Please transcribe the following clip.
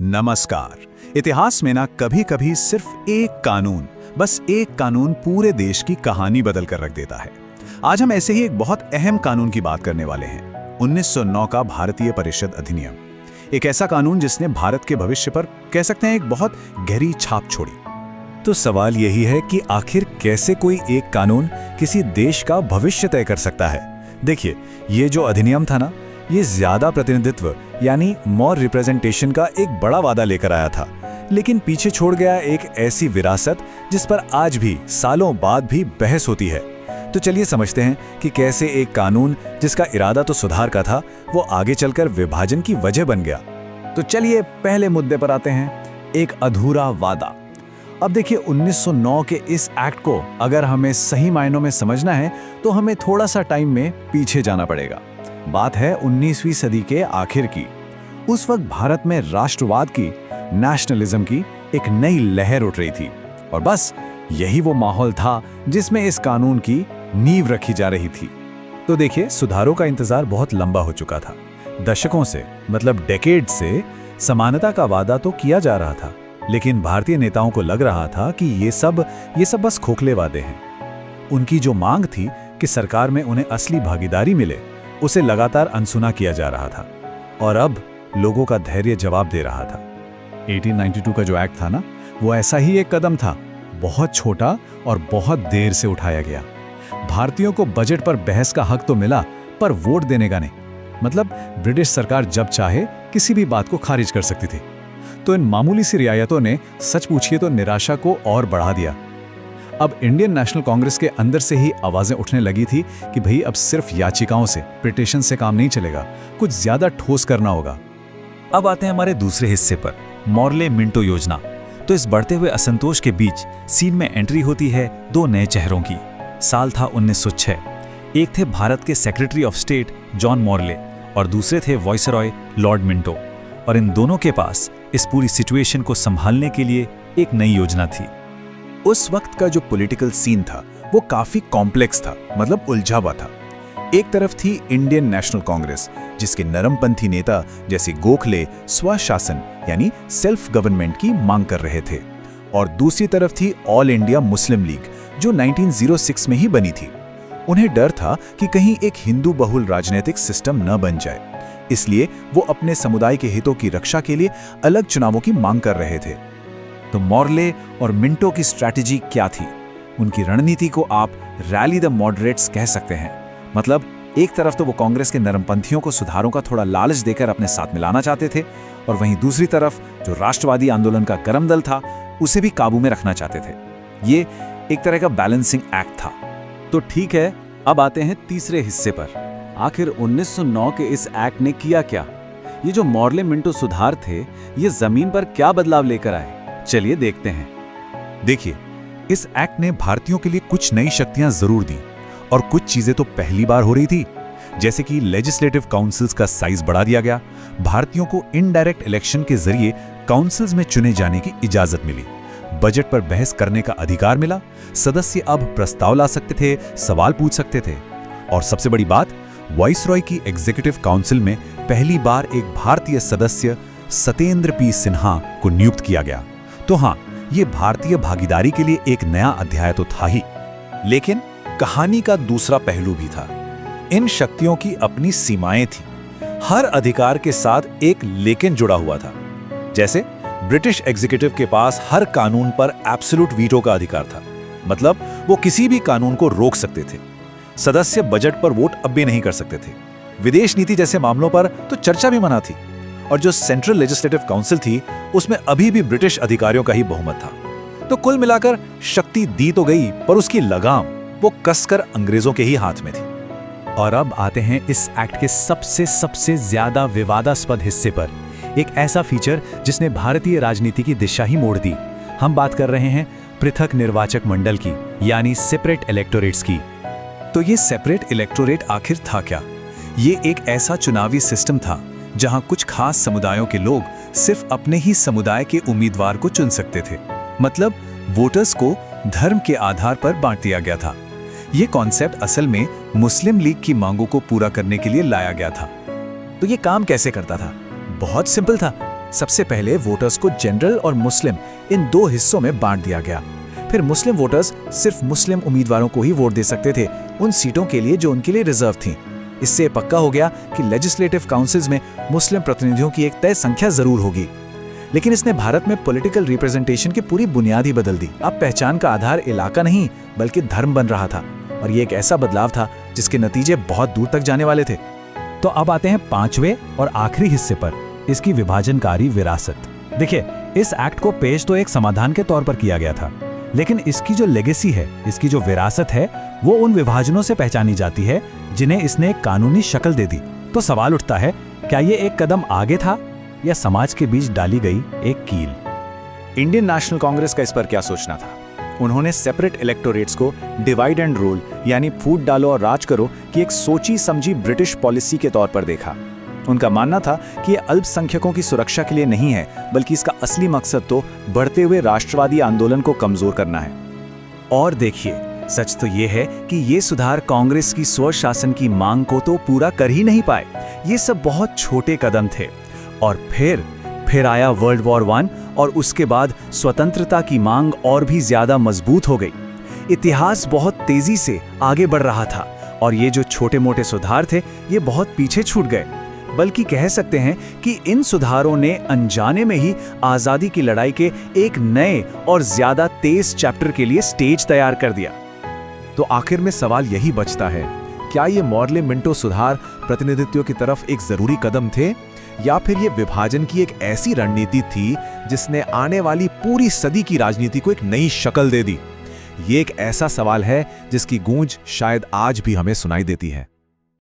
नमस्कार। इतिहास में ना कभी कभी सिर्फ एक कानून, बस एक कानून पूरे देश की कहानी बदल कर रख देता है। आज हम ऐसे ही एक बहुत अहम कानून की बात करने वाले हैं, 1909 का भारतीय परिषद अधिनियम। एक ऐसा कानून जिसने भारत के भविष्य पर कह सकते हैं एक बहुत गहरी छाप छोड़ी। तो सवाल यही है कि आखिर कैसे कोई एक कानून किसी देश का भविष्य तय कर सकता है। देखिए, ये जो अधिनियम था ना, ये ज्यादा प्रतिनिधित्व यानी मोर रिप्रेजेंटेशन का एक बड़ा वादा लेकर आया था, लेकिन पीछे छोड़ गया एक ऐसी विरासत जिस पर आज भी सालों बाद भी बहस होती है। तो चलिए समझते हैं कि कैसे एक कानून जिसका इरादा तो सुधार का था, वो आगे चलकर विभाजन की वजह बन गया। तो चलिए पहले मुद्दे पर आते हैं, एक अधूरा वादा। अब देखिए, 1909 के इस एक्ट को अगर हमें सही मायनों में समझना है तो हमें थोड़ा सा टाइम में पीछे जाना पड़ेगा। बात है 19वीं सदी के आखिर की। उस वक्त भारत में राष्ट्रवाद की, नेशनलिज्म की एक नई लहर उठ रही थी, और बस यही वो माहौल था जिसमें इस कानून की नींव रखी जा रही थी। तो देखिए, सुधारों का इंतजार बहुत लंबा हो चुका था। दशकों से, मतलब डेकेड से समानता का वादा तो किया जा रहा था, लेकिन भारतीय नेताओं को लग रहा था कि ये सब बस खोखले वादे हैं। उनकी जो मांग थी कि सरकार में उन्हें असली भागीदारी मिले, उसे लगातार अनसुना किया जा रहा था, और अब लोगों का धैर्य जवाब दे रहा था। 1892 का जो एक्ट था ना, वो ऐसा ही एक कदम था, बहुत छोटा और बहुत देर से उठाया गया। भारतीयों को बजट पर बहस का हक तो मिला, पर वोट देने का नहीं। मतलब ब्रिटिश सरकार जब चाहे किसी भी बात को खारिज कर सकती थी। तो इन मामूली सी रियायतों ने सच पूछिए तो निराशा को और बढ़ा दिया। अब इंडियन नेशनल कांग्रेस के अंदर से ही आवाजें उठने लगी थी कि भाई अब सिर्फ याचिकाओं से, पिटीशन से काम नहीं चलेगा, कुछ ज्यादा ठोस करना होगा। अब आते हैं हमारे दूसरे हिस्से पर, मॉर्ले मिंटो योजना। तो इस बढ़ते हुए असंतोष के बीच सीन में एंट्री होती है दो नए चेहरों की। साल था 1906। एक थे भारत के secretary of state John Morley, और दूसरे थे वाइसरॉय लॉर्ड मिंटो। और इन दोनों के पास इस पूरी सिचुएशन को संभालने के लिए एक नई योजना थी। उस वक्त का जो पॉलिटिकल सीन था वो काफी कॉम्प्लेक्स था, मतलब उलझा हुआ था। एक तरफ थी इंडियन नेशनल कांग्रेस, जिसके नरमपंथी नेता जैसे गोखले स्वशासन यानी सेल्फ गवर्नमेंट की मांग कर रहे थे, और दूसरी तरफ थी ऑल इंडिया मुस्लिम लीग, जो 1906 में ही बनी थी। उन्हें डर था कि कहीं एक हिंदू बहुल राजनीतिक सिस्टम न बन जाए, इसलिए वो अपने समुदाय के हितों की रक्षा के लिए अलग चुनावों की मांग कर रहे थे। तो मॉर्ले और मिंटो की स्ट्रैटेजी क्या थी? उनकी रणनीति को आप रैली द मॉडरेट्स कह सकते हैं। मतलब एक तरफ तो वो कांग्रेस के नरमपंथियों को सुधारों का थोड़ा लालच देकर अपने साथ मिलाना चाहते थे, और वहीं दूसरी तरफ जो राष्ट्रवादी आंदोलन का गर्म दल था, उसे भी काबू में रखना चाहते थे। ये एक तरह का बैलेंसिंग एक्ट था। तो ठीक है, अब आते हैं तीसरे हिस्से पर। आखिर 1909 के इस एक्ट ने किया क्या? ये जो मॉर्ले मिंटो सुधार थे, ये जमीन पर क्या बदलाव लेकर आए? चलिए देखते हैं। देखिए, इस एक्ट ने भारतीयों के लिए कुछ नई शक्तियां जरूर दी, और कुछ चीजें तो पहली बार हो रही थी। जैसे कि लेजिस्लेटिव काउंसिल्स का साइज बढ़ा दिया गया, भारतीयों को इनडायरेक्ट इलेक्शन के जरिए काउंसिल्स में चुने जाने की इजाजत मिली, बजट पर बहस करने का अधिकार मिला, सदस्य अब प्रस्ताव ला सकते थे, सवाल पूछ सकते थे, और सबसे बड़ी बात, वाइसरॉय की एग्जीक्यूटिव काउंसिल में पहली बार एक भारतीय सदस्य सत्येंद्र पी सिन्हा को नियुक्त किया गया। तो हाँ, ये भारतीय भागीदारी के लिए एक नया अध्याय तो था ही, लेकिन कहानी का दूसरा पहलू भी था। इन शक्तियों की अपनी सीमाएं थी। हर अधिकार के साथ एक लेकिन जुड़ा हुआ था। जैसे ब्रिटिश एग्जीक्यूटिव के पास हर कानून पर एब्सोल्यूट वीटो का अधिकार था, मतलब वो किसी भी कानून को रोक सकते थे। सदस्य बजट पर वोट अब भी नहीं कर सकते थे। विदेश नीति जैसे मामलों पर तो चर्चा भी मना थी। और जो सेंट्रल लेजिस्लेटिव काउंसिल थी, उसमें अभी भी ब्रिटिश अधिकारियों का ही बहुमत था। तो कुल मिलाकर शक्ति दी तो गई, पर उसकी लगाम वो कसकर अंग्रेजों के ही हाथ में थी। और अब आते हैं इस एक्ट के सबसे ज्यादा विवादास्पद हिस्से पर, एक ऐसा फीचर जिसने भारतीय राजनीति की दिशा ही मोड़ दी। हम बात कर रहे हैं पृथक निर्वाचक मंडल की, यानी सेपरेट इलेक्टोरेट्स की। तो ये सेपरेट इलेक्टोरेट आखिर था क्या? ये एक ऐसा चुनावी सिस्टम था जहां कुछ खास समुदायों के लोग सिर्फ अपने ही समुदाय के उम्मीदवार को चुन सकते थे। मतलब वोटर्स को धर्म के आधार पर बांट दिया गया था। ये कॉन्सेप्ट असल में मुस्लिम लीग की मांगों को पूरा करने के लिए लाया गया था। तो ये काम कैसे करता था? बहुत सिंपल था। सबसे पहले वोटर्स को जनरल और मुस्लिम इन दो हिस्सों में बांट दिया गया। फिर मुस्लिम वोटर्स सिर्फ मुस्लिम उम्मीदवारों को ही वोट दे सकते थे उन सीटों के लिए जो उनके लिए रिजर्व थीं। इससे पक्का हो गया कि लेजिस्लेटिव काउंसिल्स में मुस्लिम प्रतिनिधियों की एक तय संख्या जरूर होगी। लेकिन इसने भारत में पॉलिटिकल रिप्रेजेंटेशन की पूरी बुनियाद ही बदल दी। अब पहचान का आधार इलाका नहीं बल्कि धर्म बन रहा था, और ये एक ऐसा बदलाव था जिसके नतीजे बहुत दूर तक जाने वाले थे। तो अब आते हैं पांचवें और आखिरी हिस्से पर, इसकी विभाजनकारी विरासत। देखिए, इस एक्ट को पेश तो एक समाधान के तौर पर किया गया था, लेकिन इसकी जो लेगेसी है, इसकी जो विरासत है, वो उन विभाजनों से पहचानी जाती है जिन्हें इसने एक कानूनी शक्ल दे दी। तो सवाल उठता है, क्या ये एक कदम आगे था या समाज के बीच डाली गई एक कील? इंडियन नेशनल कांग्रेस का इस पर क्या सोचना था? उन्होंने सेपरेट इलेक्टोरेट्स को डिवाइड एंड रूल यानी फूट डालो और राज करो की एक सोची समझी ब्रिटिश पॉलिसी के तौर पर देखा। उनका मानना था कि ये अल्पसंख्यकों की सुरक्षा के लिए नहीं है, बल्कि इसका असली मकसद तो बढ़ते हुए राष्ट्रवादी आंदोलन को कमजोर करना है। और देखिए, सच तो ये है कि ये सुधार कांग्रेस की स्वशासन की मांग को तो पूरा कर ही नहीं पाए। ये सब बहुत छोटे कदम थे। और फिर आया वर्ल्ड वॉर 1 और उसके बाद स्वतंत्रता की मांग और भी ज्यादा मजबूत हो गई। इतिहास बहुत तेजी से आगे बढ़ रहा था और ये जो छोटे मोटे सुधार थे ये बहुत पीछे छूट गए। बल्कि कह सकते हैं कि इन सुधारों ने अनजाने में ही आजादी की लड़ाई के एक नए और ज्यादा तेज चैप्टर के लिए स्टेज तैयार कर दिया। तो आखिर में सवाल यही बचता है, क्या ये मॉर्ले मिंटो सुधार प्रतिनिधित्व की तरफ एक जरूरी कदम थे, या फिर ये विभाजन की एक ऐसी रणनीति थी जिसने आने वाली पूरी सदी की राजनीति को एक नई शक्ल दे दी? ये एक ऐसा सवाल है जिसकी गूंज शायद आज भी हमें सुनाई देती है।